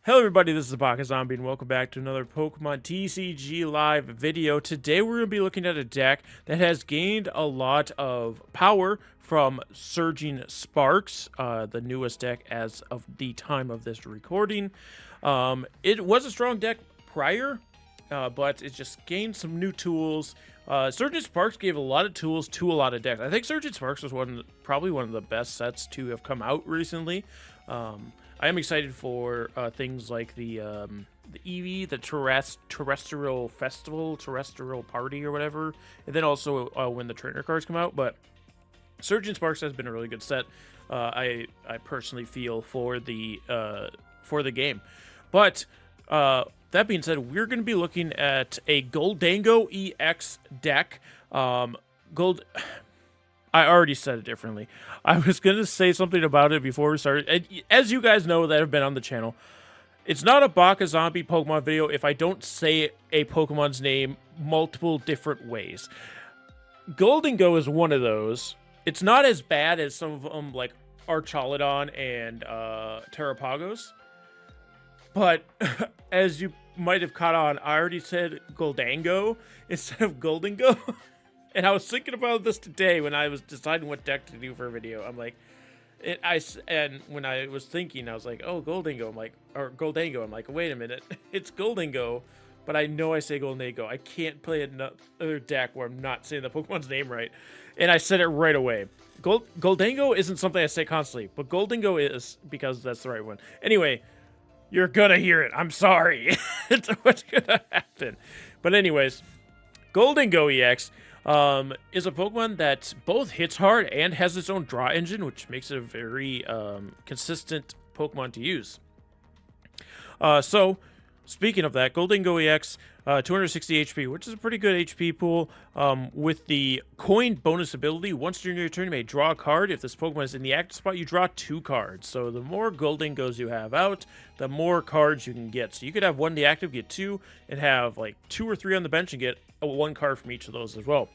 Hello everybody, this is PokéZombie and welcome back to another Pokemon TCG Live video. Today we're going to be looking at a deck that has gained a lot of power from Surging Sparks, the newest deck as of the time of this recording. It was a strong deck prior, but it just gained some new tools. Surging Sparks gave a lot of tools to a lot of decks. I think Surging Sparks was probably one of the best sets to have come out recently. I am excited for things like the EV, the Terrestrial Festival, Terrestrial Party, or whatever, and then also when the trainer cards come out. But Surging Sparks has been a really good set. I personally feel for the game. But that being said, we're going to be looking at a Gholdengo EX deck. I already said it differently. I was going to say something about it before we started. And as you guys know that have been on the channel, it's not a PokéZombie Pokemon video if I don't say a Pokemon's name multiple different ways. Gholdengo is one of those. It's not as bad as some of them like Archaludon and Terrapagos. But as you might have caught on, I already said Gholdengo instead of Gholdengo. And I was thinking about this today when I was deciding what deck to do for a video. I'm like, and when I was thinking, I was like, oh, Gholdengo. Gholdengo. I'm like, wait a minute, it's Gholdengo, but I know I say Gholdengo. I can't play another deck where I'm not saying the Pokemon's name right. And I said it right away. Gholdengo isn't something I say constantly, but Gholdengo is, because that's the right one. Anyway, you're gonna hear it. I'm sorry. It's what's gonna happen. But anyways, Gholdengo EX is a Pokemon that both hits hard and has its own draw engine, which makes it a very consistent Pokemon to use. So, speaking of that, Gholdengo EX, 260 HP, which is a pretty good HP pool. With the coin bonus ability, once during your turn, you may draw a card. If this Pokemon is in the active spot, you draw 2 cards. So the more Gholdengos you have out, the more cards you can get. So you could have 1 in the active, get 2, and have like 2 or 3 on the bench and get 1 card from each of those as well.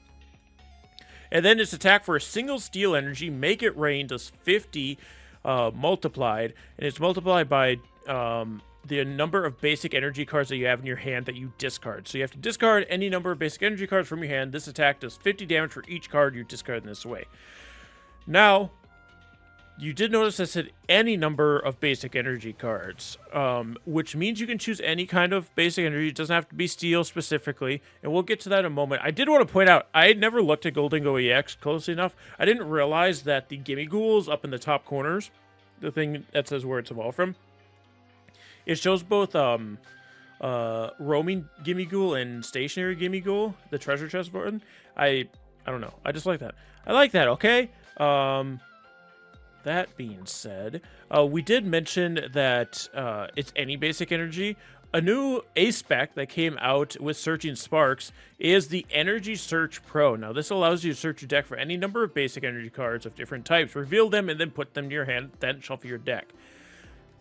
And then its attack for a single Steel Energy, Make It Rain, does 50 multiplied, and it's multiplied by the number of basic energy cards that you have in your hand that you discard. So you have to discard any number of basic energy cards from your hand. This attack does 50 damage for each card you discard in this way. Now, you did notice I said any number of basic energy cards, which means you can choose any kind of basic energy. It doesn't have to be steel specifically, and we'll get to that in a moment. I did want to point out, I had never looked at Gholdengo EX closely enough. I didn't realize that the Gimmighoul's up in the top corners, the thing that says where it's evolved from, it shows both roaming Gimmighoul and stationary Gimmighoul, the treasure chest button. I don't know. I just like that. I like that, okay? That being said, we did mention that it's any basic energy. A new A-Spec that came out with Surging Sparks is the Energy Search Pro. Now, this allows you to search your deck for any number of basic energy cards of different types, reveal them, and then put them to your hand, then shuffle your deck.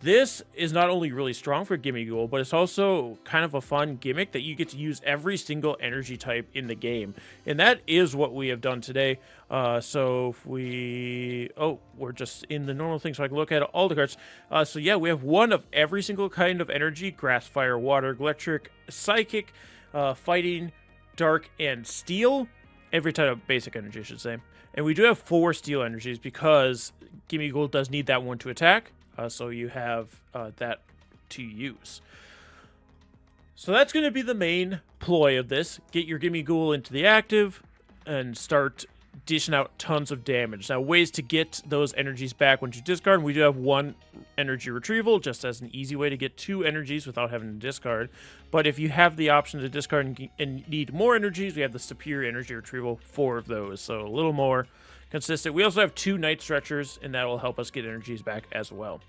This is not only really strong for Gimmighoul, but it's also kind of a fun gimmick that you get to use every single energy type in the game. And that is what we have done today. So if we... Oh, we're just in the normal thing, so I can look at all the cards. So yeah, we have 1 of every single kind of energy. Grass, Fire, Water, Electric, Psychic, Fighting, Dark, and Steel. Every type of basic energy, I should say. And we do have 4 Steel energies because Gimmighoul does need that one to attack. So you have that to use. So that's going to be the main ploy of this. Get your Gimmighoul into the active and start dishing out tons of damage. Now, ways to get those energies back once you discard. We do have 1 energy retrieval, just as an easy way to get 2 energies without having to discard. But if you have the option to discard and need more energies, we have the superior energy retrieval, 4 of those. So a little more consistent. We also have 2 Night Stretchers, and that will help us get energies back as well.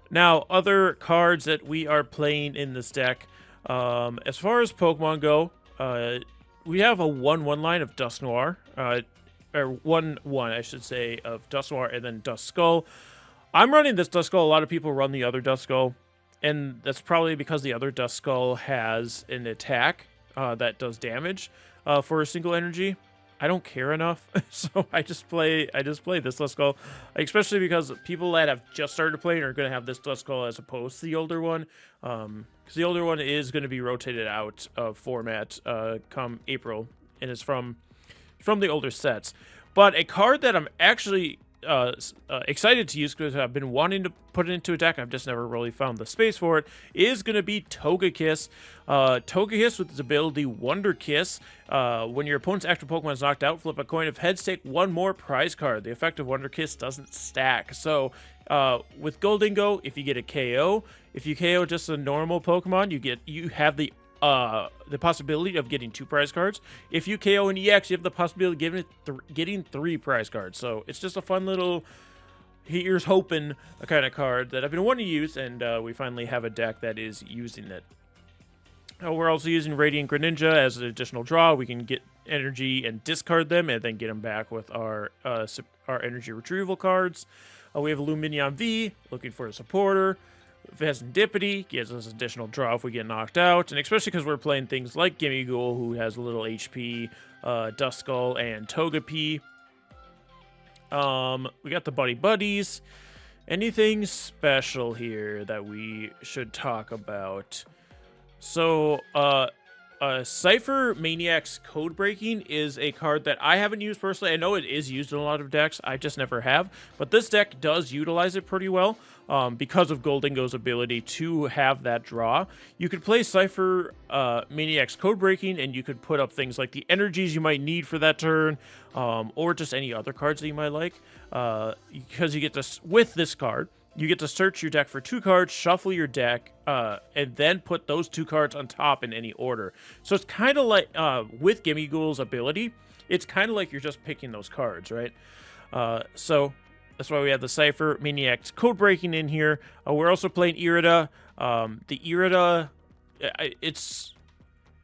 Now, other cards that we are playing in this deck, as far as Pokemon go, we have a 1-1 line of Dusknoir, or 1-1, I should say, of Dusknoir and then Duskull. I'm running this Duskull. A lot of people run the other Duskull, and that's probably because the other Duskull has an attack that does damage for a single energy. I don't care enough, so I just play this Duskull, especially because people that have just started playing are going to have this Duskull as opposed to the older one, because the older one is going to be rotated out of format come April, and it's from the older sets. But a card that I'm actually excited to use because I've been wanting to put it into a deck, I've just never really found the space for it, is going to be Togekiss. Togekiss with its ability Wonder Kiss. When your opponent's active Pokemon is knocked out, flip a coin of heads, take one more prize card. The effect of Wonder Kiss doesn't stack. So with Gholdengo, if you get a KO, if you KO just a normal Pokemon, you have the possibility of getting 2 prize cards. If you KO an EX, you have the possibility of getting 3 prize cards. So it's just a fun little here's hoping a kind of card that I've been wanting to use, and we finally have a deck that is using it. We're also using Radiant Greninja as an additional draw. We can get energy and discard them, and then get them back with our energy retrieval cards. We have Lumineon V, looking for a supporter. Fezandipiti gives us additional draw if we get knocked out, and especially because we're playing things like Gimmighoul, who has a little HP, Duskull, and Togepi. We got the Buddy-Buddies. Anything special here that we should talk about? So, Ciphermaniac's Codebreaking is a card that I haven't used personally. I know it is used in a lot of decks. I just never have. But this deck does utilize it pretty well because of Gholdengo's ability to have that draw. You could play Ciphermaniac's Codebreaking, and you could put up things like the energies you might need for that turn, or just any other cards that you might like. Because you get to, with this card, you get to search your deck for 2 cards, shuffle your deck, and then put those 2 cards on top in any order. So it's kind of like, with Gimmighoul's ability, it's kind of like you're just picking those cards, right? So that's why we have the Ciphermaniac's Codebreaking in here. We're also playing Irida. The Irida,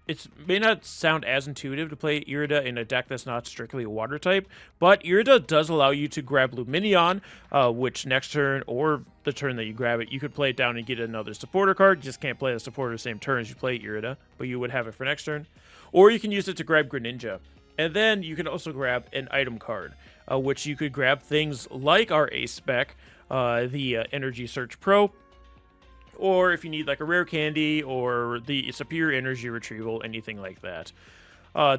it may not sound as intuitive to play Irida in a deck that's not strictly a water type, but Irida does allow you to grab Lumineon, which next turn or the turn that you grab it, you could play it down and get another supporter card. You just can't play the supporter the same turn as you play Irida, but you would have it for next turn. Or you can use it to grab Greninja. And then you can also grab an item card, which you could grab things like our Ace spec, the Energy Search Pro, or if you need like a Rare Candy or the Superior Energy Retrieval, anything like that.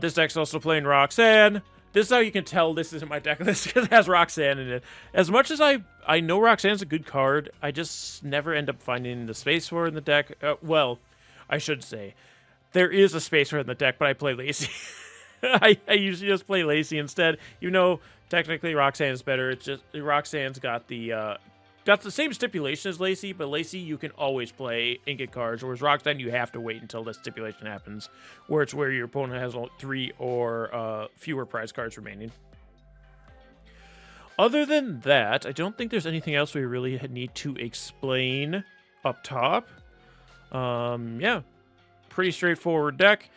This deck's also playing Roxanne. This is how you can tell this isn't my deck list, because it has Roxanne in it. As much as I know Roxanne's a good card, I just never end up finding the space for it in the deck. Well, I should say, there is a space for it in the deck, but I play Lacey. I usually just play Lacey instead, even though technically Roxanne is better. It's just Roxanne's got the same stipulation as Lacey, but Lacey you can always play and get cards, whereas Roxanne you have to wait until the stipulation happens, where it's where your opponent has 3 or fewer prize cards remaining. Other than that, I don't think there's anything else we really need to explain up top. Yeah, pretty straightforward deck.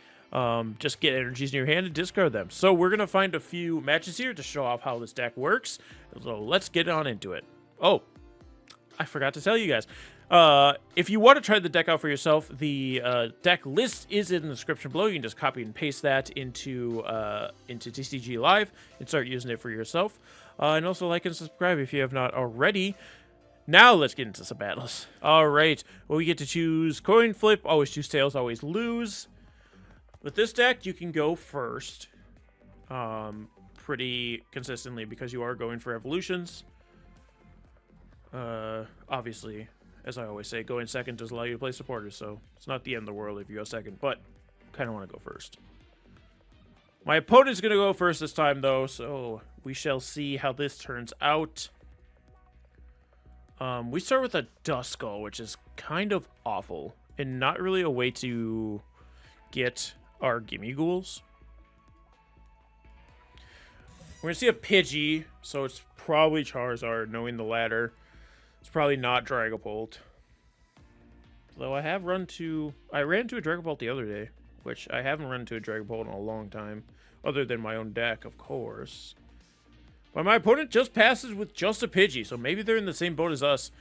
Just get energies in your hand and discard them. So we're going to find a few matches here to show off how this deck works. So let's get on into it. Oh, I forgot to tell you guys. If you want to try the deck out for yourself, the deck list is in the description below. You can just copy and paste that into TCG Live and start using it for yourself. And also like and subscribe if you have not already. Now let's get into some battles. All right. Well, we get to choose coin flip. Always choose tails, always lose. With this deck, you can go first pretty consistently because you are going for evolutions. Obviously, as I always say, going second does allow you to play supporters, so it's not the end of the world if you go second, but kind of want to go first. My opponent's going to go first this time, though, so we shall see how this turns out. We start with a Duskull, which is kind of awful, and not really a way to get our Gimmighouls. We're going to see a Pidgey, so it's probably Charizard, knowing the latter. It's probably not Dragapult. Though I ran into a Dragapult the other day, which I haven't run into a Dragapult in a long time, other than my own deck, of course. But my opponent just passes with just a Pidgey, so maybe they're in the same boat as us.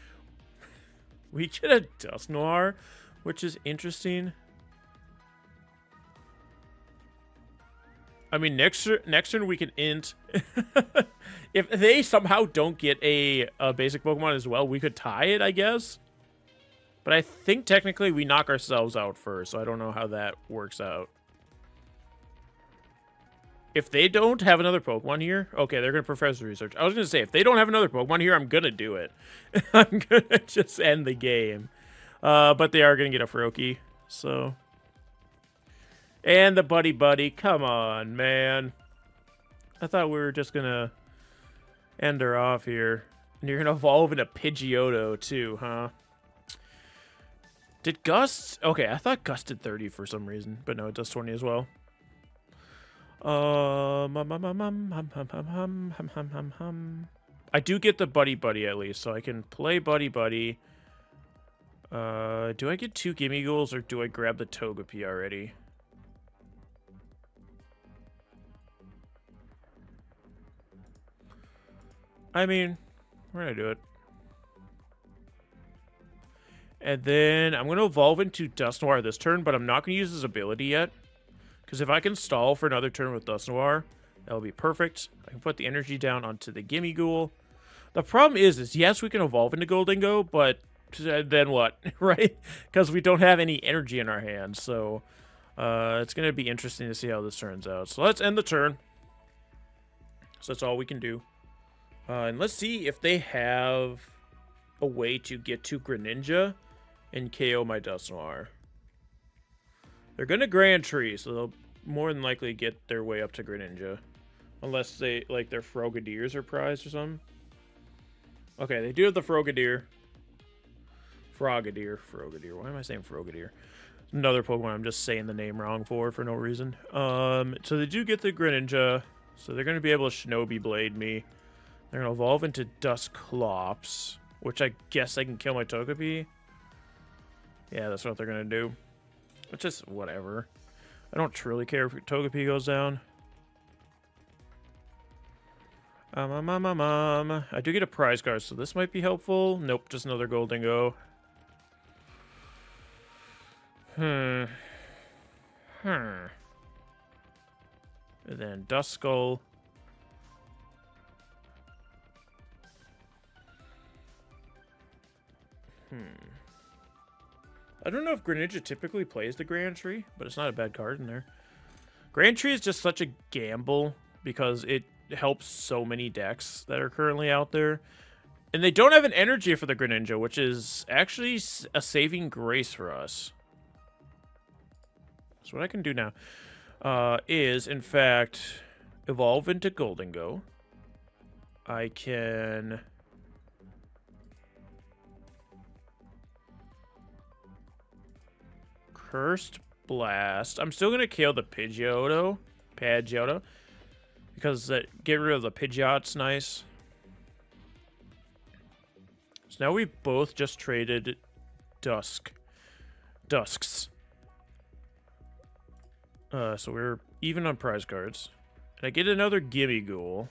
We get a Dusknoir, which is interesting. I mean, next turn we can int. If they somehow don't get a basic Pokemon as well, we could tie it, I guess. But I think technically we knock ourselves out first, so I don't know how that works out. If they don't have another Pokemon here, okay, they're going to Professor Research. I was going to say, if they don't have another Pokemon here, I'm going to do it. I'm going to just end the game. But they are going to get a Froakie, so... And the Buddy-Buddy, come on, man. I thought we were just going to end her off here. And you're going to evolve into Pidgeotto, too, huh? Did Gust... Okay, I thought Gust did 30 for some reason. But no, it does 20 as well. I do get the Buddy-Buddy at least, so I can play Buddy-Buddy. Do I get 2 Gimmighouls, or do I grab the Togepi already? I mean, we're gonna do it. And then I'm gonna evolve into Dusknoir this turn, but I'm not gonna use his ability yet. Because if I can stall for another turn with Dusknoir, that'll be perfect. I can put the energy down onto the Gimmighoul. The problem is yes, we can evolve into Gholdengo, but then what, right? Because we don't have any energy in our hands, so it's going to be interesting to see how this turns out. So let's end the turn. So that's all we can do. And let's see if they have a way to get to Greninja and KO my Dusknoir. They're going to Grand Tree, so they'll more than likely get their way up to Greninja. Unless they, like, their Frogadiers are prized or something. Okay, they do have the Frogadier. Frogadier. Why am I saying Frogadier? Another Pokemon I'm just saying the name wrong for no reason. So they do get the Greninja. So they're going to be able to Shinobi Blade me. They're going to evolve into Dusclops, which I guess I can kill my Togepi. Yeah, that's what they're going to do. Which is whatever. I don't truly care if Togepi goes down. I do get a prize card, so this might be helpful. Nope, just another Gholdengo. And then Duskull. I don't know if Greninja typically plays the Grand Tree, but it's not a bad card in there. Grand Tree is just such a gamble because it helps so many decks that are currently out there. And they don't have an energy for the Greninja, which is actually a saving grace for us. So what I can do now is, in fact, evolve into Gholdengo. I can... Cursed Blast. I'm still going to kill the Pidgeotto. Because get rid of the Pidgeot's nice. So now we both just traded Dusks. So we're even on prize cards. And I get another Gimmighoul,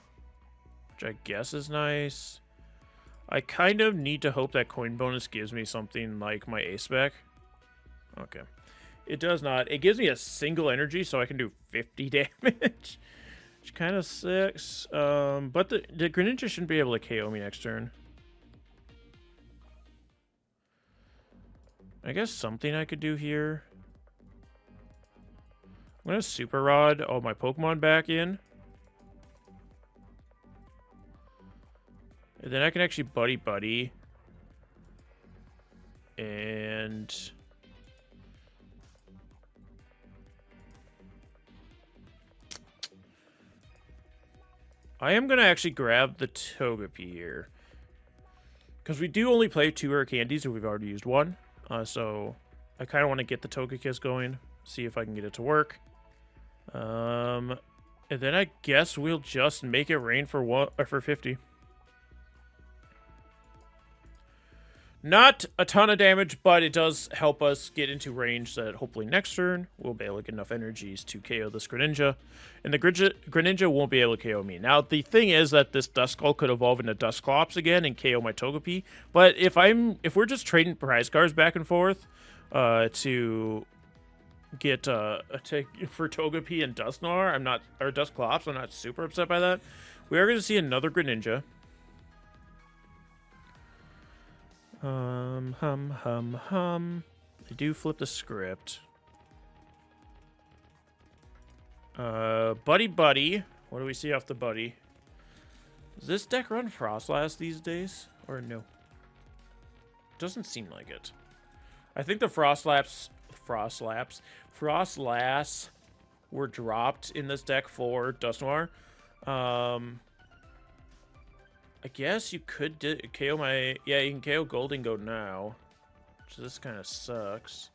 which I guess is nice. I kind of need to hope that coin bonus gives me something like my Ace spec. Okay. It does not. It gives me a single energy, so I can do 50 damage. Which kind of sucks. But the Greninja shouldn't be able to KO me next turn. I guess something I could do here. I'm going to Super Rod all my Pokemon back in. And then I can actually Buddy-Buddy. And... I am going to actually grab the Togepi here. Because we do only play 2 Rare Candies, and we've already used 1. So I kind of want to get the Togekiss going. See if I can get it to work. And then I guess we'll just make it rain for 50. Not a ton of damage, but it does help us get into range that hopefully next turn we'll be able to get enough energies to KO this Greninja. And the Greninja won't be able to KO me. Now, the thing is that this Duskull could evolve into Dusclops again and KO my Togepi. But if we're just trading prize cards back and forth to get a take for Togepi and Dusknoir. I'm not, or Dusclops. I'm not super upset by that. We are going to see another Greninja. They do flip the script. Buddy-Buddy. What do we see off the Buddy? Does this deck run Frostlass these days? Or no? Doesn't seem like it. I think the Frostlass were dropped in this deck for Dusknoir. I guess you could KO my... Yeah, you can KO Gholdengo now. So this kind of sucks.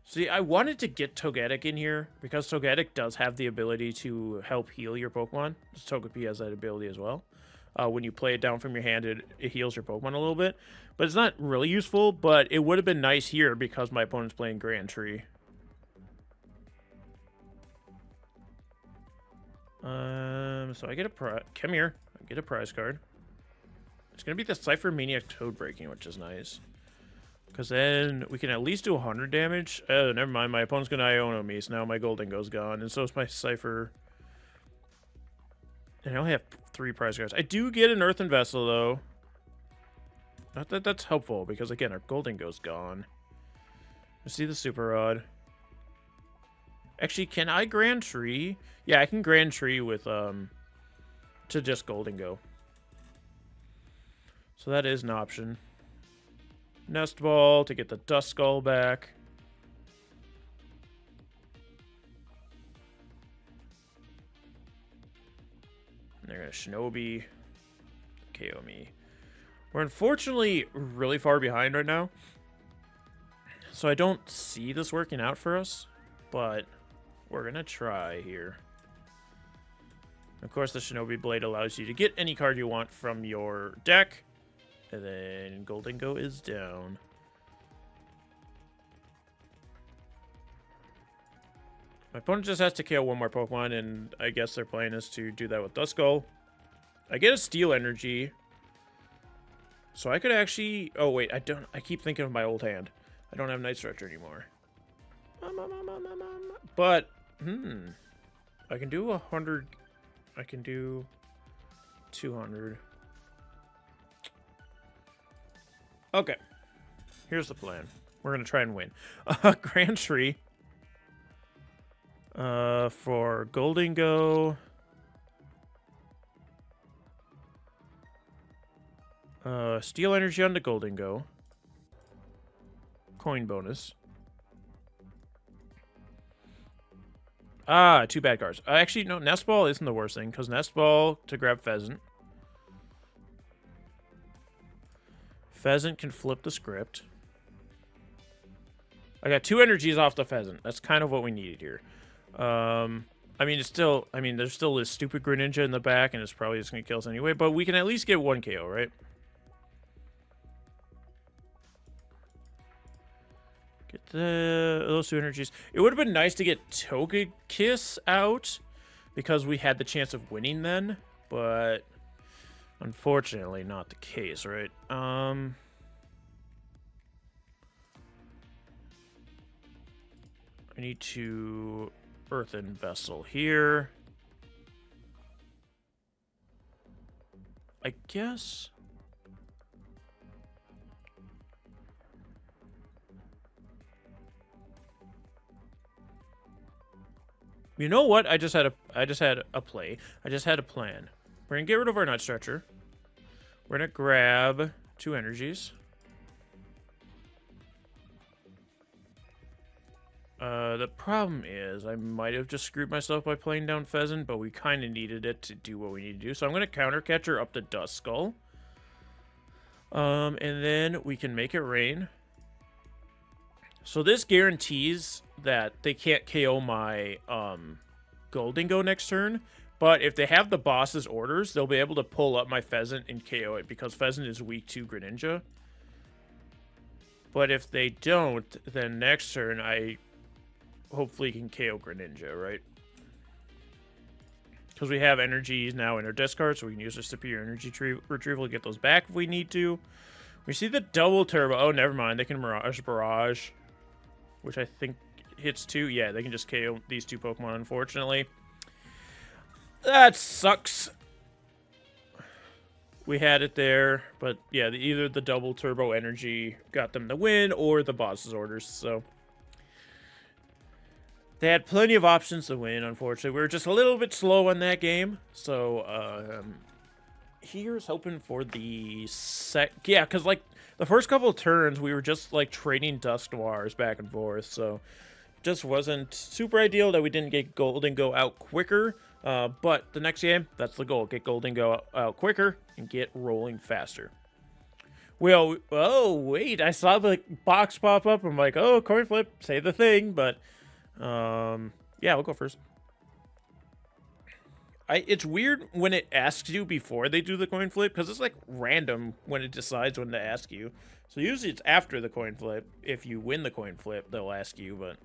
See, I wanted to get Togetic in here because Togetic does have the ability to help heal your Pokemon. Togepi has that ability as well. When you play it down from your hand, it heals your Pokemon a little bit. But it's not really useful, but it would have been nice here because my opponent's playing Grand Tree. So I get a come here. I get a prize card. It's going to be the Ciphermaniac Codebreaking, which is nice. Because then we can at least do 100 damage. Oh, never mind. My opponent's going to Iono me, so now my Gholdengo's gone. And so is my Cipher. And I only have 3 prize cards. I do get an Earthen Vessel, though. Not that that's helpful, because, again, our Gholdengo's gone. You see the Super Rod. Actually, can I Grand Tree? Yeah, I can Grand Tree with, to just Gholdengo. So that is an option. Nest Ball to get the Duskull back. And they're going to Shinobi. KO me. We're unfortunately really far behind right now. So I don't see this working out for us. But we're going to try here. Of course, the Shinobi Blade allows you to get any card you want from your deck. And then Gholdengo is down. My opponent just has to KO one more Pokemon, and I guess their plan is to do that with Duskull. I get a Steel Energy. So I could actually... Oh, wait, I don't... I keep thinking of my old hand. I don't have Night Stretcher anymore. But, I can do 100... I can do 200... Okay, here's the plan. We're going to try and win. Grand Tree. For Gholdengo. Steel Energy on the Gholdengo. Coin bonus. Ah, 2 bad cards. Actually, no, Nest Ball isn't the worst thing, because Nest Ball to grab Pheasant. Pheasant can flip the script. I got 2 energies off the Pheasant. That's kind of what we needed here. I mean, it's still... I mean, there's still this stupid Greninja in the back, and it's probably just going to kill us anyway, but we can at least get 1 KO, right? Get those 2 energies. It would have been nice to get Togekiss out, because we had the chance of winning then, but... Unfortunately, not the case, right? I need to Earthen Vessel here. I guess. You know what? I just had a play. I just had a plan. We're going to get rid of our Night Stretcher. We're going to grab 2 energies. The problem is I might have just screwed myself by playing down Pheasant, but we kind of needed it to do what we need to do. So I'm going to Counter Catcher up the Duskull. And then we can make it rain. So this guarantees that they can't KO my Gholdengo next turn. But if they have the boss's orders, they'll be able to pull up my Pheasant and KO it, because Pheasant is weak to Greninja. But if they don't, then next turn I hopefully can KO Greninja, right? Because we have energies now in our discard, so we can use our superior energy retrieval to get those back if we need to. We see the double turbo. Oh, never mind. They can barrage, which I think hits 2. Yeah, they can just KO these 2 Pokemon, unfortunately. That sucks. We had it there, but yeah, either the double turbo energy got them the win or the boss's orders, so they had plenty of options to win. Unfortunately, we were just a little bit slow on that game, so here's hoping for the yeah, because like the first couple of turns we were just like trading Dusknoirs back and forth, so just wasn't super ideal that we didn't get Gholdengo out quicker. But the next game, that's the goal. Get Gholdengo out quicker and get rolling faster. Well, oh, wait. I saw the box pop up. I'm like, oh, coin flip. Say the thing. But, yeah, we'll go first. It's weird when it asks you before they do the coin flip, because it's, like, random when it decides when to ask you. So usually it's after the coin flip. If you win the coin flip, they'll ask you, but...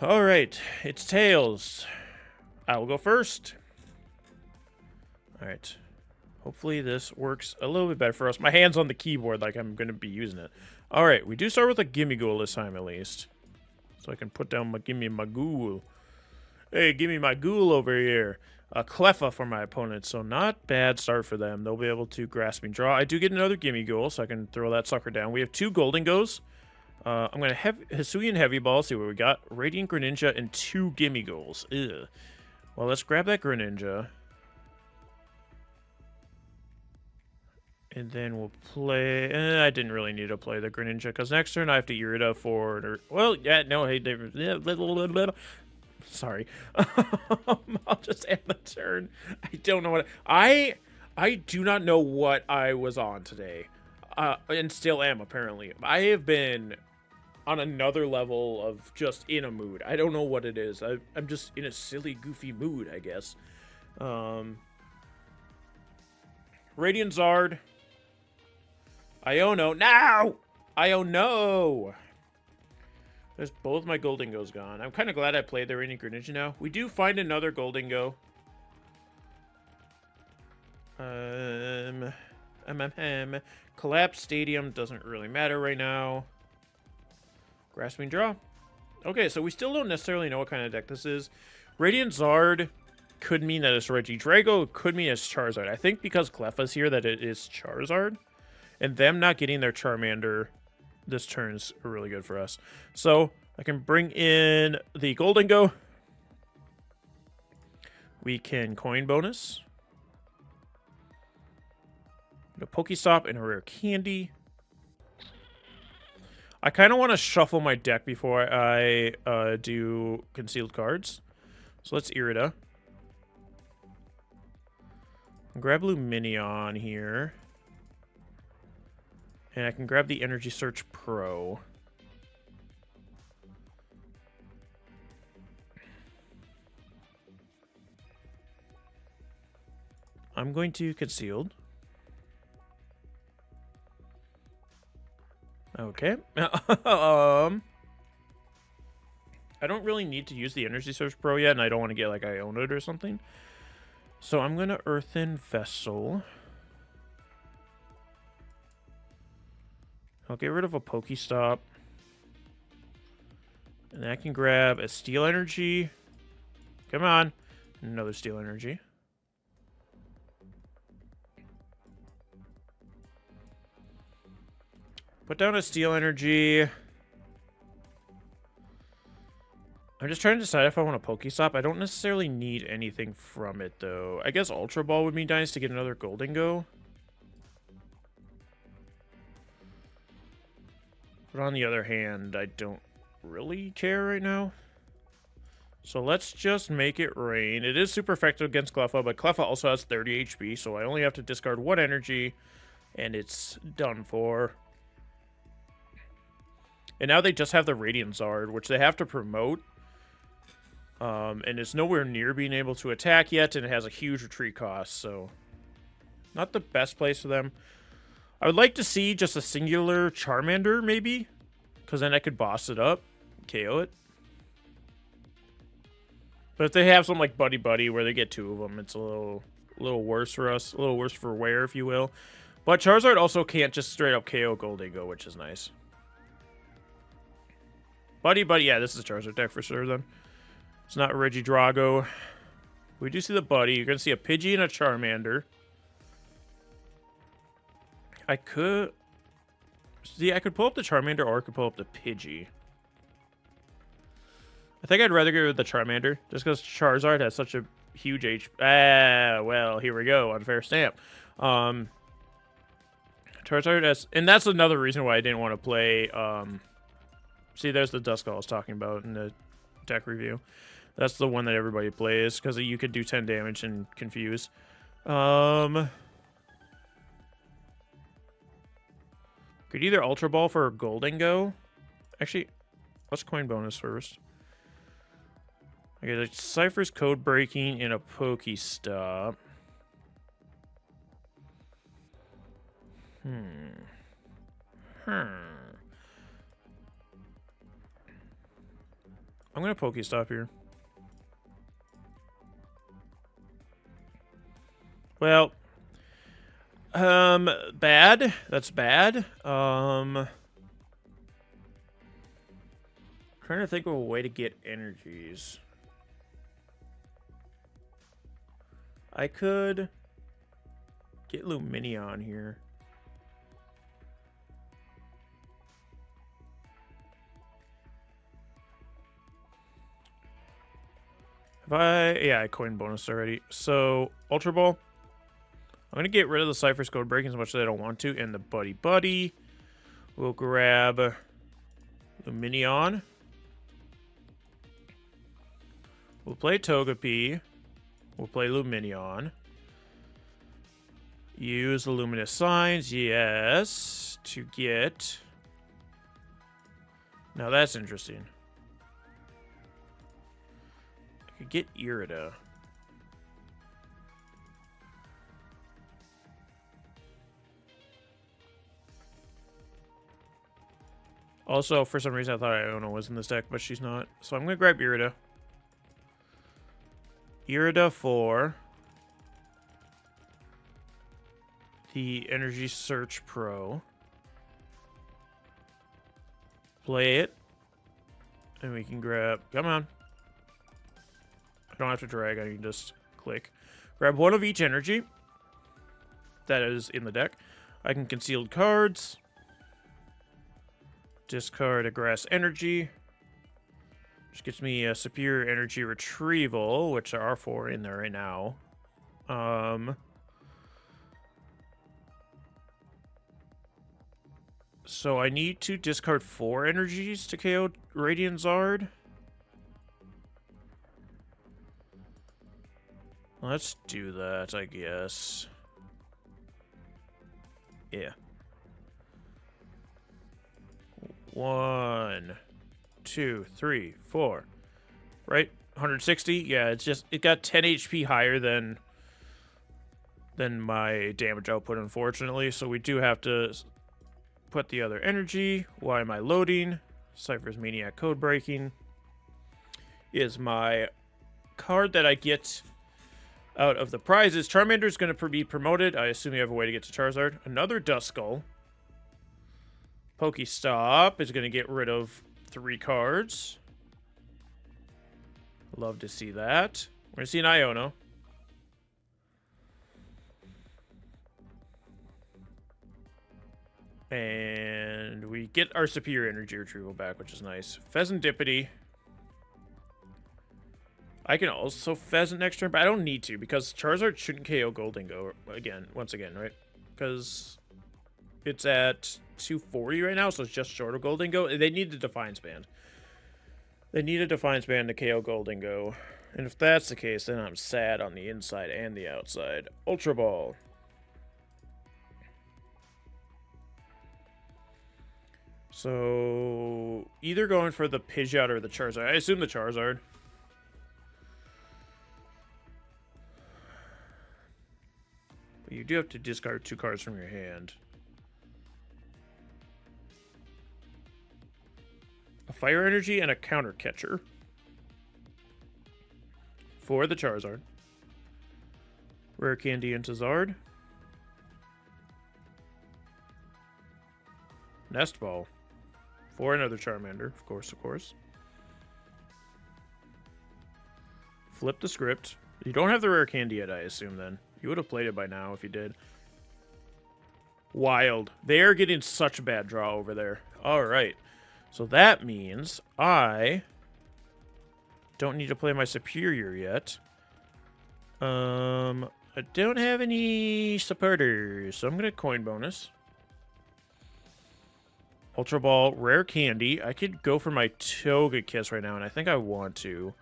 Alright, it's Tails. I will go first. Alright. Hopefully this works a little bit better for us. My hand's on the keyboard like I'm going to be using it. Alright, we do start with a Gimmighoul this time at least. So I can put down my Gimmighoul. Hey, give me my ghoul over here. A Cleffa for my opponent, so not bad start for them. They'll be able to Grasping Draw. I do get another Gimmighoul, so I can throw that sucker down. We have 2 Gholdengos. I'm going to have Hisuian Heavy Ball, see what we got. Radiant Greninja and 2 Gimmighouls. Ugh. Well, let's grab that Greninja. And then we'll play... I didn't really need to play the Greninja, because next turn I have to Irida forward. Or, well, yeah, no, hey, sorry. I'll just end the turn. I don't know what... I do not know what I was on today. And still am, apparently. I have been on another level of just in a mood. I don't know what it is. I'm just in a silly, goofy mood, I guess. Radiant Zard. Iono. Now! Iono! There's both my Gholdengos gone. I'm kind of glad I played the Radiant Greninja now. We do find another Gholdengo. Collapse Stadium doesn't really matter right now. Grasping Draw. Okay, so we still don't necessarily know what kind of deck this is. Radiant Zard could mean that it's Regidrago. Could mean it's Charizard. I think because Cleffa's here that it is Charizard. And them not getting their Charmander this turn's really good for us. So I can bring in the Gholdengo. We can coin bonus. A PokéStop and a Rare Candy. I kind of want to shuffle my deck before I do concealed cards. So let's Irida. Grab Lumineon here. And I can grab the Energy Search Pro. I'm going to Concealed. Okay. I don't really need to use the Energy Search Pro yet, and I don't want to get, like, Iona'd or something. So I'm going to Earthen Vessel. I'll get rid of a PokéStop. And then I can grab a Steel Energy. Come on. Another Steel Energy. Put down a Steel Energy. I'm just trying to decide if I want a PokéStop. I don't necessarily need anything from it, though. I guess Ultra Ball would be nice to get another Gholdengo. But on the other hand, I don't really care right now. So let's just make it rain. It is super effective against Cleffa, but Cleffa also has 30 HP, so I only have to discard 1 energy, and it's done for. And now they just have the Radiant Zard, which they have to promote. And it's nowhere near being able to attack yet, and it has a huge retreat cost, so not the best place for them. I would like to see just a singular Charmander, maybe, because then I could boss it up, KO it. But if they have something like Buddy-Buddy where they get 2 of them, it's a little worse for us. A little worse for wear, if you will. But Charizard also can't just straight up KO Gholdengo, which is nice. Buddy-Buddy, yeah, this is a Charizard deck for sure then. It's not Regidrago. We do see the Buddy. You're going to see a Pidgey and a Charmander. I could... See, I could pull up the Charmander or I could pull up the Pidgey. I think I'd rather go with the Charmander, just because Charizard has such a huge HP. Well, here we go. Unfair stamp. Charizard has... And that's another reason why I didn't want to play... See, there's the Duskull I was talking about in the deck review. That's the one that everybody plays, because you could do 10 damage and confuse. Could either Ultra Ball for Gholdengo. Actually, let's coin bonus first. I get a Cypher's Codebreaking and a PokéStop. I'm gonna PokéStop here. Well, bad. That's bad. Trying to think of a way to get energies. I could get Lumineon here. Yeah, I coined bonus already. So, Ultra Ball. I'm going to get rid of the Cypher's Codebreaking as much as I don't want to. And the Buddy-Buddy. We'll grab Lumineon. We'll play Togepi. We'll play Lumineon. Use the Luminous Signs, yes, to get... Now that's interesting. I could get Irida. Also, for some reason, I thought Iona was in this deck, but she's not. So I'm going to grab Irida. Irida for the Energy Search Pro. Play it. And we can grab... Come on. I don't have to drag. I can just click. Grab one of each energy that is in the deck. I can conceal cards. Discard a Grass Energy. Which gets me a Superior Energy Retrieval, which there are 4 in there right now. So I need to discard 4 energies to KO Radiant Zard. Let's do that, I guess. Yeah. 1, 2, 3, 4. Right? 160? Yeah, it's just... It got 10 HP higher than my damage output, unfortunately. So we do have to put the other energy. Why am I loading? Cypher's Maniac Codebreaking is my card that I get out of the prizes. Charmander is going to be promoted. I assume you have a way to get to Charizard. Another Duskull. PokéStop is going to get rid of 3 cards. Love to see that. We're going to see an Iono. And we get our Superior Energy Retrieval back, which is nice. Fezandipiti. I can also Pheasant next turn, but I don't need to because Charizard shouldn't KO Gholdengo once again, right? Because it's at 240 right now, so it's just short of Gholdengo. They need a Defiance Band. They need a Defiance Band to KO Gholdengo. And if that's the case, then I'm sad on the inside and the outside. Ultra Ball. So, either going for the Pidgeot or the Charizard. I assume the Charizard. But you do have to discard 2 cards from your hand. A Fire Energy and a Counter Catcher. for the Charizard. Rare Candy into Zard. Nest Ball for another Charmander, of course, of course. Flip the script. You don't have the Rare Candy yet, I assume, then. You would have played it by now if you did. Wild. They are getting such a bad draw over there. Alright. So that means I don't need to play my Superior yet. I don't have any supporters, so I'm going to coin bonus. Ultra Ball, Rare Candy. I could go for my Togekiss right now, and I think I want to.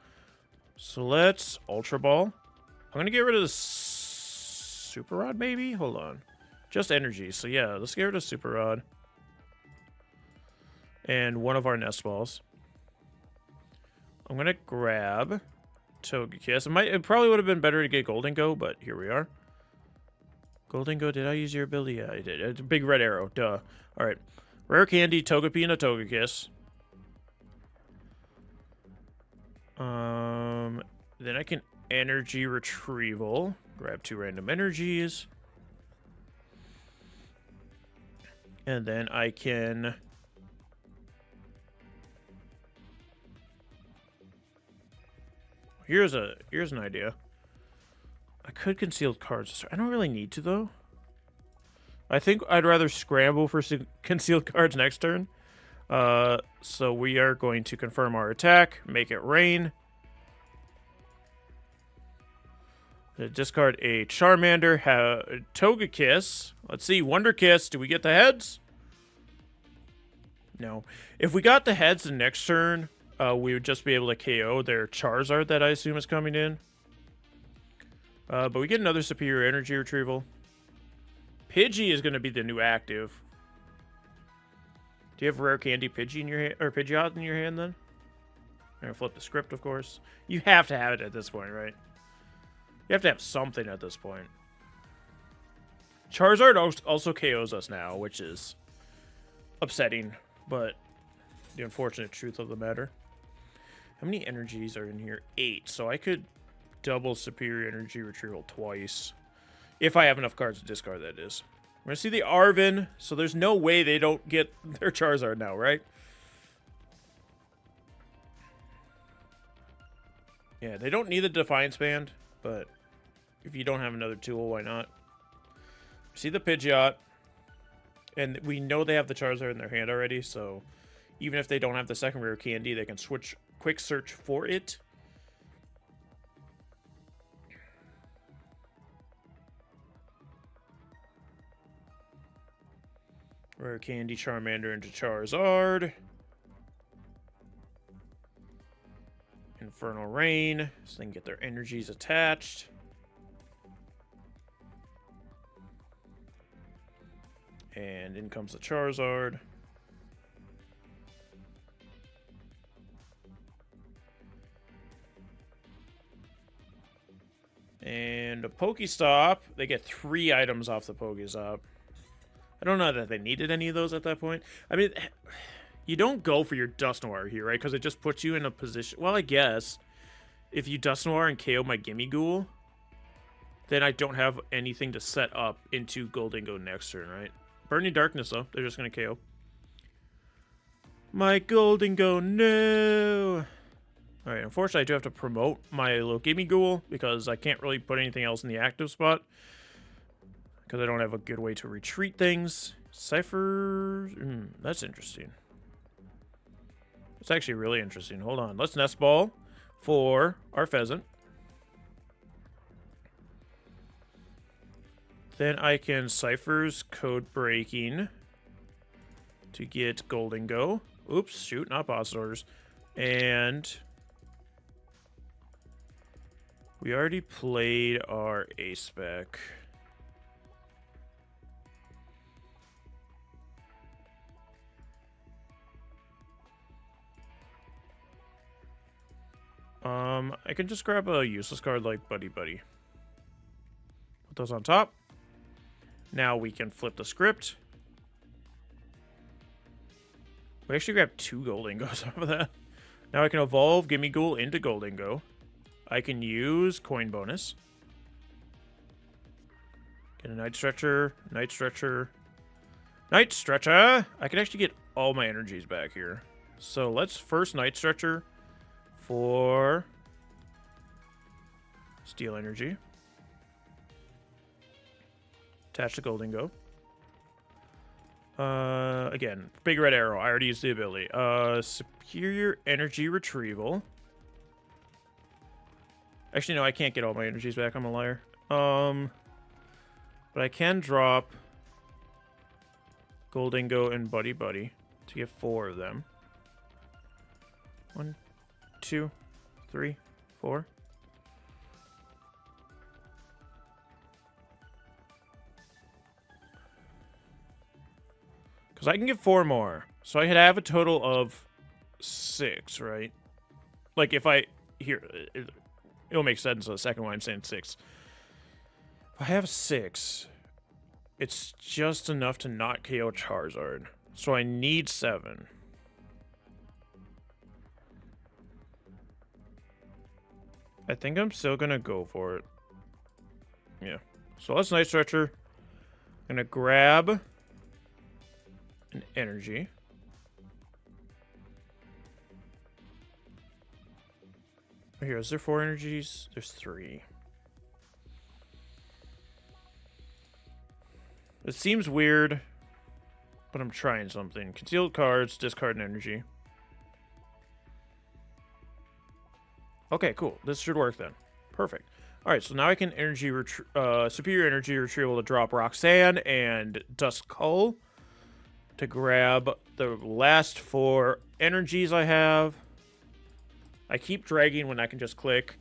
So let's Ultra Ball. I'm going to get rid of the Super Rod, maybe? Hold on. Just energy. So yeah, let's get rid of Super Rod. And one of our Nest Balls. I'm going to grab Togekiss. It probably would have been better to get Gholdengo, but here we are. Gholdengo, did I use your ability? Yeah, I did. It's a big red arrow. Duh. Alright. Rare Candy, Togepi, and a Togekiss. Then I can Energy Retrieval. Grab 2 random energies. And then I can... Here's an idea. I could conceal cards. I don't really need to, though. I think I'd rather scramble for concealed cards next turn. So we are going to confirm our attack, make it rain. Discard a Charmander, Togekiss. Let's see, Wonder Kiss. Do we get the heads? No. If we got the heads the next turn, we would just be able to KO their Charizard that I assume is coming in. But we get another Superior Energy Retrieval. Pidgey is going to be the new active. Do you have Rare Candy Pidgey in your hand, or Pidgeot in your hand then? I'm going to flip the script, of course. You have to have it at this point, right? You have to have something at this point. Charizard also KOs us now, which is upsetting, but the unfortunate truth of the matter. How many energies are in here? 8. So I could double Superior Energy Retrieval twice. If I have enough cards to discard, that is. We're going to see the Arven, so there's no way they don't get their Charizard now, right? Yeah, they don't need the Defiance Band, but if you don't have another tool, why not? See the Pidgeot, and we know they have the Charizard in their hand already, so even if they don't have the second Rare Candy, they can switch Quick Search for it. Rare Candy, Charmander into Charizard. Infernal Rain, so they can get their energies attached. And in comes the Charizard. And a PokéStop. They get 3 items off the PokéStop. I don't know that they needed any of those at that point. I mean, you don't go for your Dusknoir here, right? Because it just puts you in a position... Well, I guess if you Dusknoir and KO my Gimmighoul, then I don't have anything to set up into Gholdengo next turn, right? Burning Darkness, though. They're just going to KO. My Gholdengo, no! Alright, unfortunately, I do have to promote my little Gimmighoul because I can't really put anything else in the active spot. Because I don't have a good way to retreat things. Cipher... that's interesting. It's actually really interesting. Hold on. Let's Nest Ball for our Pheasant. Then I can Cipher's Codebreaking to get Gholdengo. Oops, shoot, not boss orders. And we already played our A-Spec. I can just grab a useless card like Buddy-Buddy. Put those on top. Now we can flip the script. We actually grabbed 2 Gholdengos off of that. Now I can evolve Gimmighoul into Gholdengo. I can use coin bonus. Get a Night Stretcher, Night Stretcher, Night Stretcher! I can actually get all my energies back here. So let's first Night Stretcher for Steel Energy. Attach to Gholdengo. Again, big red arrow. I already used the ability. Superior Energy Retrieval. Actually, no, I can't get all my energies back. I'm a liar. But I can drop Gholdengo and Buddy-Buddy to get 4 of them. 1, 2, 3, 4. Because I can get 4 more. So I could have a total of 6, right? Like if I... Here, it'll make sense in a second why I'm saying 6. If I have 6, it's just enough to not KO Charizard. So I need 7. I think I'm still gonna go for it. Yeah. So let's Night Stretcher. I'm gonna grab an energy. Here, is there 4 energies? There's 3. It seems weird, but I'm trying something. Concealed cards, discard an energy. Okay, cool. This should work then. Perfect. Alright, so now I can Superior Energy Retrieval to drop Roxanne and Duskull to grab the last 4 energies I have. I keep dragging when I can just click.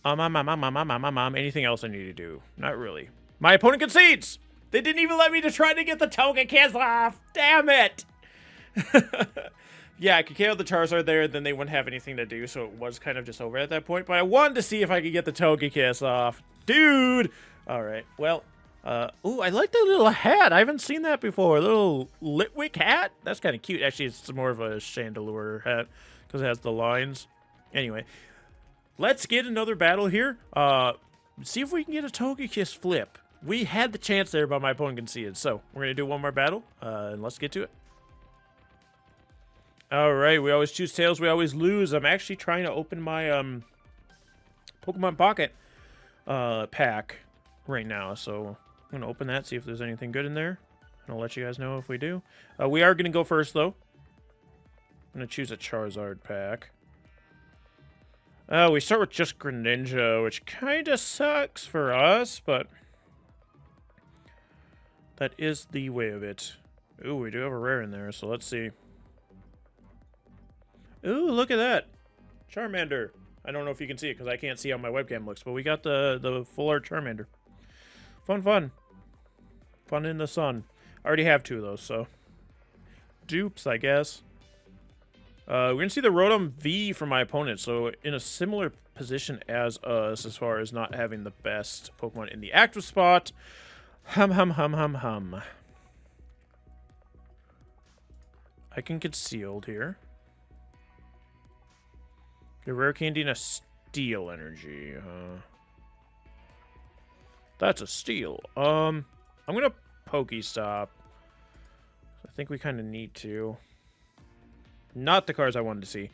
Anything else I need to do? Not really. My opponent concedes! They didn't even let me to try to get the Togekiss off! Damn it! Yeah, I could KO the Charizard there, then they wouldn't have anything to do, so it was kind of just over at that point. But I wanted to see if I could get the Togekiss off. Dude! Alright, well, ooh, I like the little hat. I haven't seen that before. A little Litwick hat? That's kind of cute. Actually, it's more of a Chandelure hat, because it has the lines. Anyway, let's get another battle here. See if we can get a Togekiss flip. We had the chance there, but my opponent conceded. So, we're going to do one more battle, and let's get to it. Alright, we always choose tails, we always lose. I'm actually trying to open my Pokemon Pocket pack right now. So, I'm going to open that, see if there's anything good in there. And I'll let you guys know if we do. We are going to go first, though. I'm going to choose a Charizard pack. We start with just Greninja, which kind of sucks for us, but that is the way of it. Ooh, we do have a rare in there, so let's see. Ooh, look at that. Charmander. I don't know if you can see it because I can't see how my webcam looks, but we got the full art Charmander. Fun, fun. Fun in the sun. I already have 2 of those, so. Dupes, I guess. We're going to see the Rotom V from my opponent, so in a similar position as us as far as not having the best Pokemon in the active spot. Hum, hum, hum, hum, hum. I can get sealed here. A Rare Candy and a Steel Energy. That's a Steel. I'm going to PokéStop. I think we kind of need to. Not the cards I wanted to see.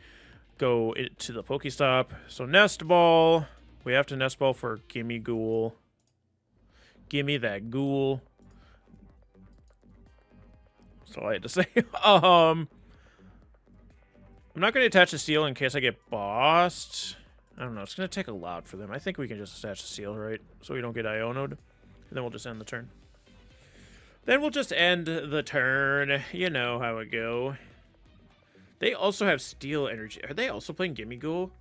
Go to the PokéStop. So Nest Ball. We have to Nest Ball for Gimmighoul. Gimme that ghoul. That's all I had to say. I'm not going to attach a Steel in case I get bossed. I don't know. It's going to take a lot for them. I think we can just attach a Steel, right? So we don't get Iono'd. And then we'll just end the turn. Then we'll just end the turn. You know how it go. They also have Steel Energy. Are they also playing Gimmighoul?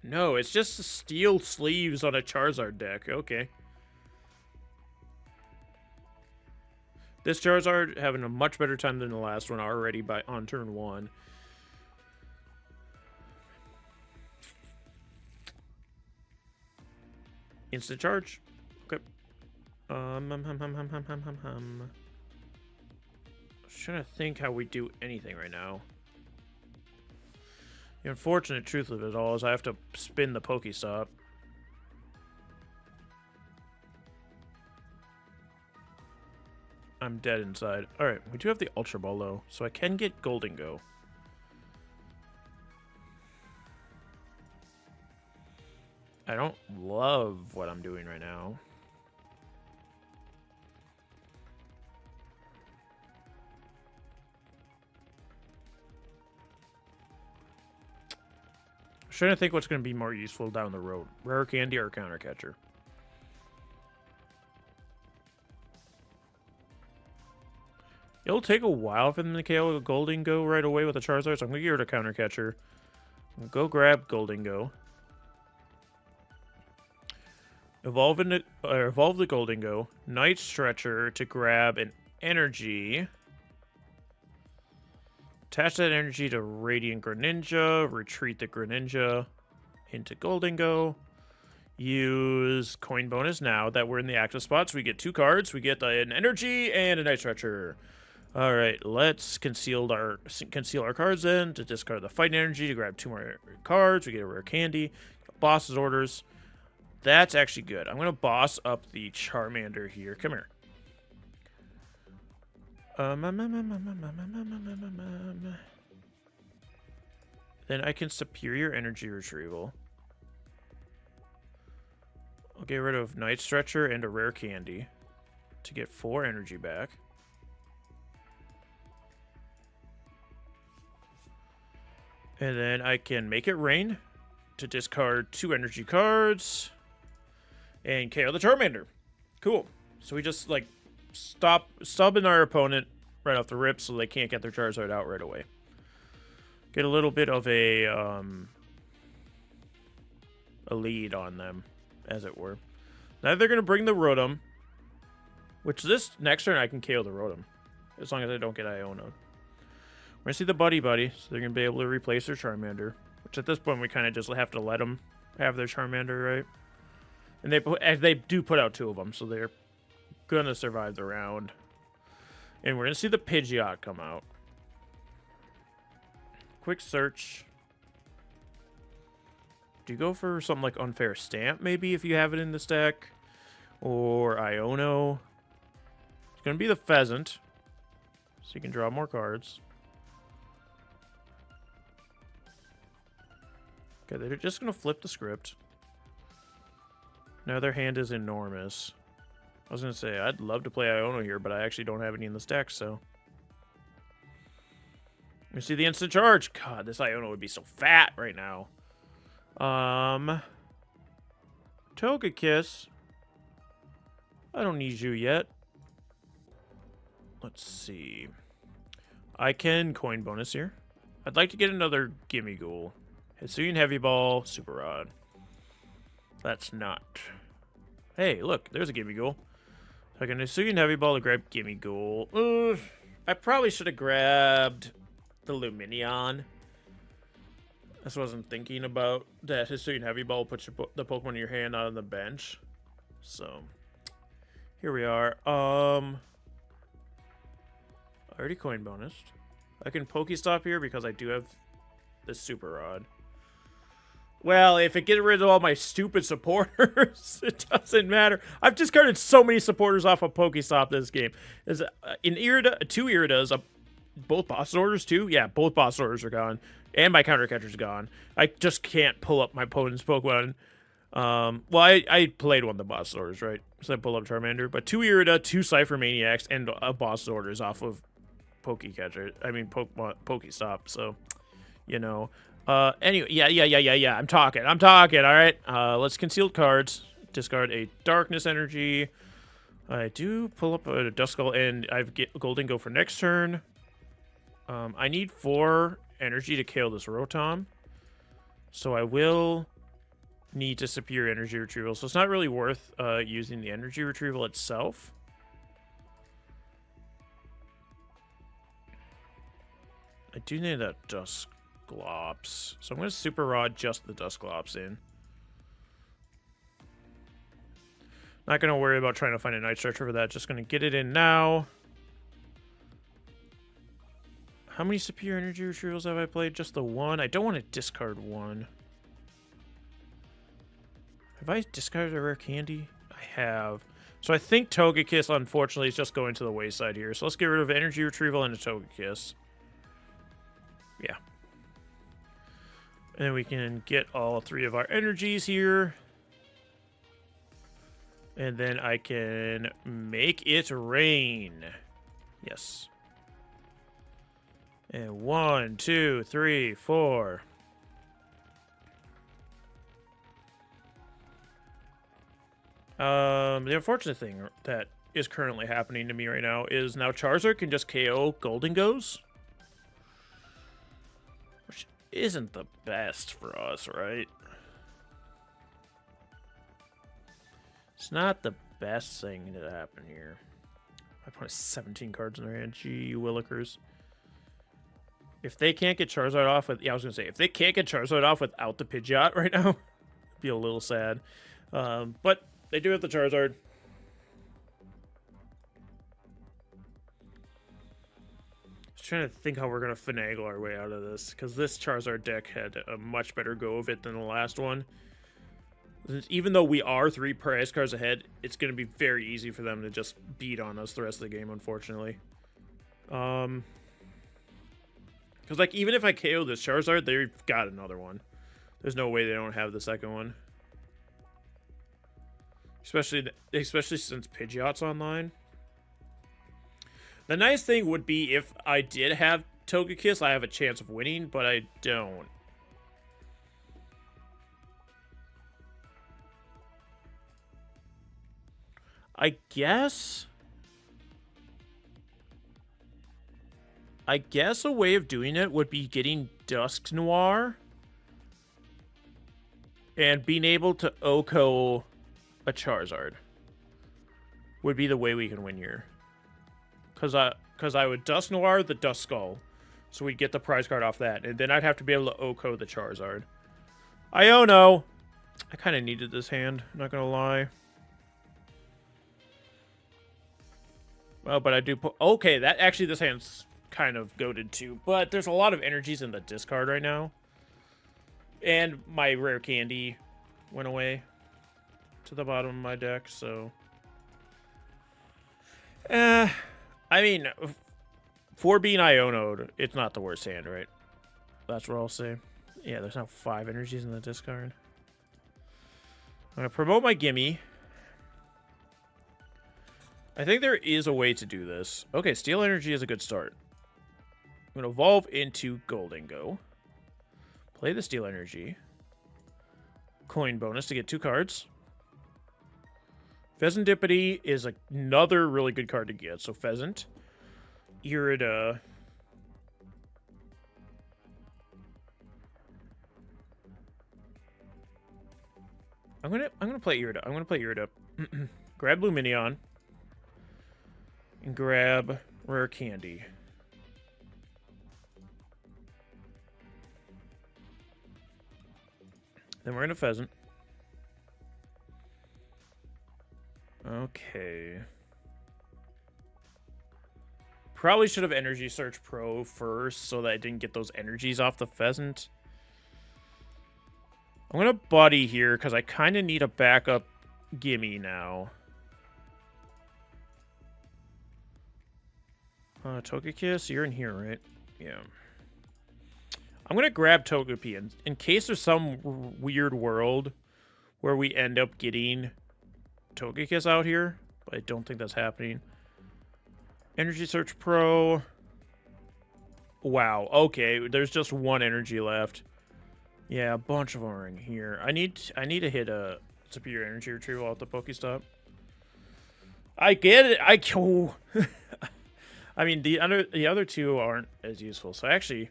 No, it's just Steel Sleeves on a Charizard deck. Okay. This Charizard having a much better time than the last one already on turn 1. Instant charge. Okay. I'm trying to think how we do anything right now. The unfortunate truth of it all is I have to spin the PokéStop. I'm dead inside. Alright, we do have the Ultra Ball though, so I can get Gholdengo. I don't love what I'm doing right now. I'm trying to think what's going to be more useful down the road. Rare Candy or Counter Catcher. It'll take a while for them to KO Gholdengo right away with a Charizard, so I'm going to give it a Counter Catcher. I'm going to go grab Gholdengo. Evolve the Gholdengo. Night Stretcher to grab an energy. Attach that energy to Radiant Greninja. Retreat the Greninja into Gholdengo. Use coin bonus now that we're in the active spot. So we get 2 cards. We get an energy and a Night Stretcher. All right, let's conceal our cards then to discard the fight energy to grab 2 more cards. We get a rare candy. Boss's orders. That's actually good. I'm going to boss up the Charmander here. Come here. Then I can Superior Energy Retrieval. I'll get rid of Night Stretcher and a Rare Candy to get 4 energy back. And then I can make it rain to discard 2 energy cards and KO the Charmander. Cool. So we just, like, stubbing our opponent right off the rip so they can't get their Charizard out right away. Get a little bit of a lead on them, as it were. Now they're going to bring the Rotom, which this next turn I can KO the Rotom, as long as I don't get Iono. We're going to see the Buddy-Buddy, so they're going to be able to replace their Charmander, which at this point we kind of just have to let them have their Charmander, right? And they do put out 2 of them, so they're going to survive the round. And we're going to see the Pidgeot come out. Quick search. Do you go for something like Unfair Stamp, maybe, if you have it in the stack? Or Iono? It's going to be the Pheasant, so you can draw more cards. Okay, they're just going to flip the script. Now their hand is enormous. I was going to say, I'd love to play Iono here, but I actually don't have any in the stack, so. Let me see the instant charge. God, this Iono would be so fat right now. Togekiss. I don't need you yet. Let's see. I can coin bonus here. I'd like to get another Gimmighoul. Hisuian Heavy Ball, Super Rod. That's not. Hey, look, there's a Gimmighoul. I can Hisuian Heavy Ball to grab Gimmighoul. I probably should have grabbed the Lumineon. I just wasn't thinking about that. Hisuian Heavy Ball puts the Pokemon in your hand on the bench. So, here we are. Already coin bonused. I can PokéStop here because I do have the Super Rod. Well, if it gets rid of all my stupid supporters, it doesn't matter. I've discarded so many supporters off of PokéStop this game. Is in Irida, 2 Iridas, both boss orders too. Yeah, both boss orders are gone, and my counter catcher's gone. I just can't pull up my opponent's Pokemon. Well, I played one of the boss orders, right? So I pull up Charmander, but 2 Irida, 2 Ciphermaniacs, and a boss orders off of PokéStop. So, you know. Anyway, yeah. I'm talking, all right? Let's concealed cards. Discard a Darkness Energy. I do pull up a Duskull, and I get Gholdengo for next turn. I need 4 energy to kill this Rotom. So I will need to Superior Energy Retrieval. So it's not really worth using the Energy Retrieval itself. I do need that Dusclops. So I'm going to Super Rod just the Dusclops in. Not going to worry about trying to find a Night Stretcher for that. Just going to get it in now. How many Superior Energy Retrievals have I played? Just the one? I don't want to discard one. Have I discarded a Rare Candy? I have. So I think Togekiss, unfortunately, is just going to the wayside here. So let's get rid of Energy Retrieval and a Togekiss. Yeah. And then we can get all 3 of our energies here. And then I can make it rain. Yes. And 1, 2, 3, 4. The unfortunate thing that is currently happening to me right now is now Charizard can just KO Gholdengos. Which isn't the best for us, right? It's not the best thing to happen here. My opponent has 17 cards in their hand. Gee, Willikers. If they can't get Charizard off with... Yeah, I was going to say, if they can't get Charizard off without the Pidgeot right now, it'd be a little sad. But they do have the Charizard. Just trying to think how we're going to finagle our way out of this, because this Charizard deck had a much better go of it than the last one. Even though we are 3 prize cards ahead, it's going to be very easy for them to just beat on us the rest of the game, unfortunately. Because, like, even if I KO this Charizard, they've got another one. There's no way they don't have the second one. Especially since Pidgeot's online. The nice thing would be if I did have Togekiss, I have a chance of winning, but I don't. I guess a way of doing it would be getting Dusknoir and being able to OHKO a Charizard would be the way we can win here. Cause I would Dusknoir the Duskull, so we'd get the prize card off that, and then I'd have to be able to OHKO the Charizard. Iono! I kind of needed this hand, not gonna lie. Well, but I do put... Okay, that actually, this hand's kind of goated too. But there's a lot of energies in the discard right now. And my Rare Candy went away to the bottom of my deck, so... I mean, for being Iono'd, it's not the worst hand, right? That's what I'll say. Yeah, there's now 5 energies in the discard. I'm going to promote my Gimme. I think there is a way to do this. Okay, Steel Energy is a good start. I'm going to evolve into Gholdengo. Play the Steel Energy. Coin bonus to get 2 cards. Fezandipiti is another really good card to get. So Pheasant. Irida. I'm gonna play Irida. I'm gonna play Irida. Grab Lumineon. And grab Rare Candy. Then we're in a Pheasant. Okay. Probably should have Energy Search Pro first so that I didn't get those energies off the Pheasant. I'm going to Buddy here because I kind of need a backup Gimme now. Togekiss, you're in here, right? Yeah. I'm going to grab Togepi in case there's some weird world where we end up getting Togekiss out here, but I don't think that's happening. Energy Search Pro. Wow, okay, there's just 1 energy left. Yeah, a bunch of them are in here. I need to hit a Superior Energy Retrieval at the PokéStop. I get it. Oh. I mean, the other 2 aren't as useful. So actually,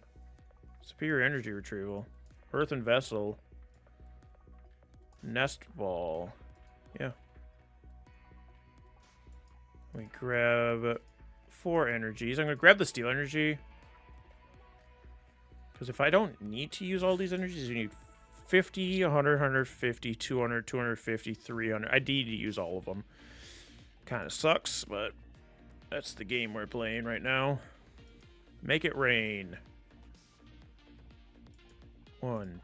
Superior Energy Retrieval, Earthen Vessel, Nest Ball. Yeah. Let me grab 4 energies. I'm going to grab the Steel Energy. Because if I don't need to use all these energies, you need 50, 100, 150, 200, 250, 300. I need to use all of them. Kind of sucks, but that's the game we're playing right now. Make it rain. 100,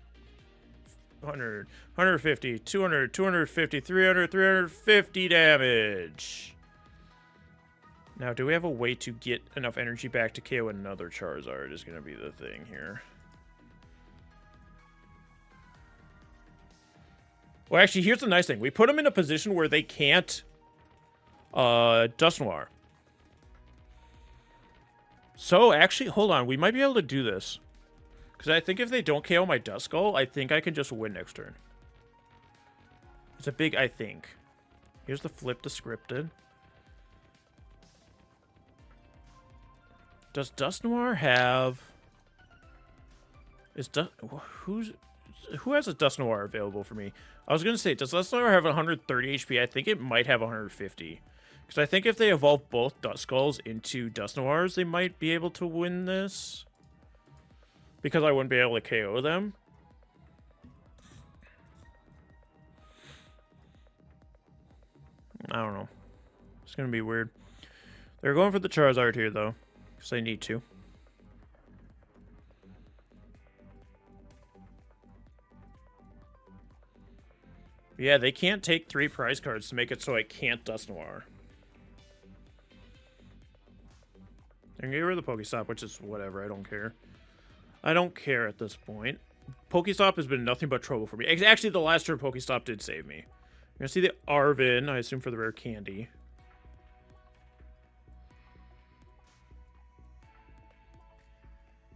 150, 200, 250, 300, 350 damage. Now, do we have a way to get enough energy back to KO another Charizard is going to be the thing here. Well, actually, here's the nice thing. We put them in a position where they can't Dusknoir. So, actually, hold on. We might be able to do this. Because I think if they don't KO my Duskull, I think I can just win next turn. It's a big I think. Here's the flip to scripted. Does Dusknoir have... Who has a Dusknoir available for me? I was going to say, does Dusknoir have 130 HP? I think it might have 150. Because I think if they evolve both Duskulls into Dusknoirs, they might be able to win this. Because I wouldn't be able to KO them. I don't know. It's going to be weird. They're going for the Charizard here, though. Because they need to. Yeah, they can't take 3 prize cards to make it so I can't Dusknoir. They're going to get rid of the PokéStop, which is whatever. I don't care. I don't care at this point. PokéStop has been nothing but trouble for me. Actually, the last turn PokéStop did save me. You're going to see the Arvin, I assume for the Rare Candy.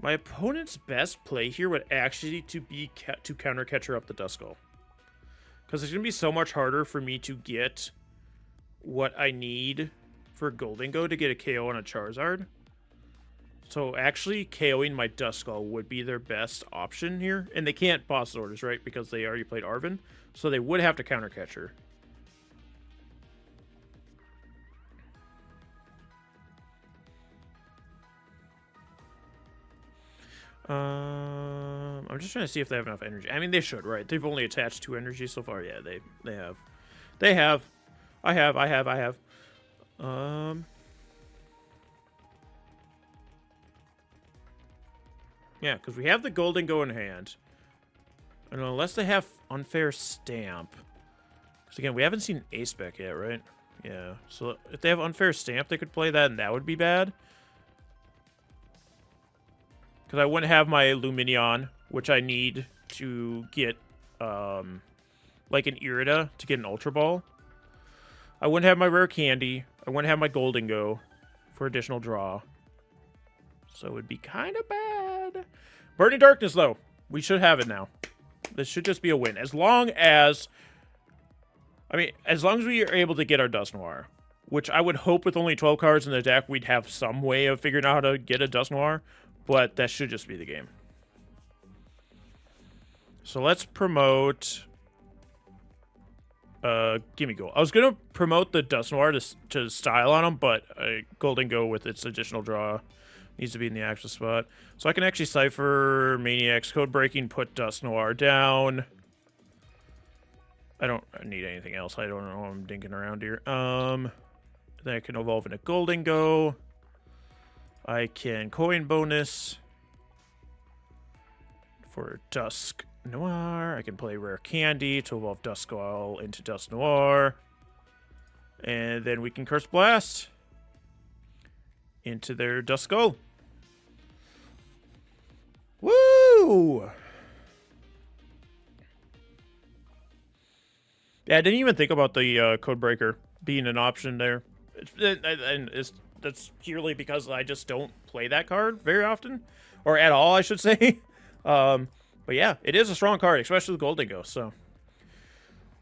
My opponent's best play here would actually be to counter catcher up the Duskull. Because it's going to be so much harder for me to get what I need for Gholdengo to get a KO on a Charizard. So actually KOing my Duskull would be their best option here. And they can't boss orders, right? Because they already played Arvin. So they would have to counter catcher. I'm just trying to see if they have enough energy. I mean, they should, right? They've only attached 2 energy so far. Yeah, they have. They have. I have. Yeah, because we have the Gholdengo in hand. And unless they have Unfair Stamp. Because again, we haven't seen A-Spec yet, right? Yeah. So if they have Unfair Stamp, they could play that, and that would be bad. Because I wouldn't have my Lumineon, which I need to get, like an Irida to get an Ultra Ball. I wouldn't have my Rare Candy. I wouldn't have my Gholdengo for additional draw. So it would be kind of bad. Burning Darkness, though. We should have it now. This should just be a win. As long as... I mean, as long as we are able to get our Dusknoir. Which I would hope with only 12 cards in the deck, we'd have some way of figuring out how to get a Dusknoir. But that should just be the game. So let's promote... Gimmighoul. I was going to promote the Dusknoir to style on him, but Gholdengo with its additional draw needs to be in the actual spot. So I can actually Ciphermaniac's Codebreaking, put Dusknoir down. I don't need anything else. I don't know. I'm dinking around here. Then I can evolve into Gholdengo. I can coin bonus for Dusknoir. I can play Rare Candy to evolve Duskull into Dusknoir. And then we can Curse Blast into their Duskull. Woo! Yeah, I didn't even think about the Codebreaker being an option there. That's purely because I just don't play that card very often. Or at all, I should say. But yeah, it is a strong card, especially with Gholdengo. So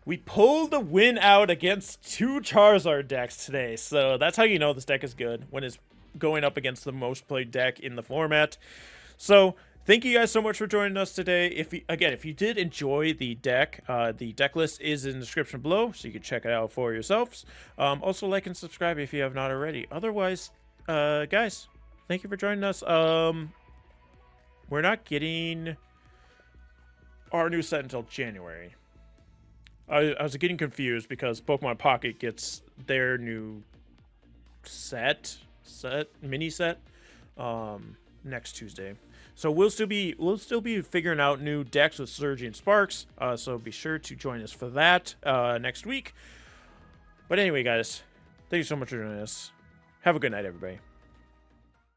we pulled the win out against 2 Charizard decks today. So that's how you know this deck is good, when it's going up against the most played deck in the format. So thank you guys so much for joining us today. If you did enjoy the deck list is in the description below, so you can check it out for yourselves. Also, like and subscribe if you have not already. Otherwise, guys, thank you for joining us. We're not getting our new set until January. I was getting confused because Pokemon Pocket gets their new mini set next Tuesday. So we'll still be figuring out new decks with Surgy and Sparks. So be sure to join us for that next week. But anyway, guys, thank you so much for joining us. Have a good night, everybody.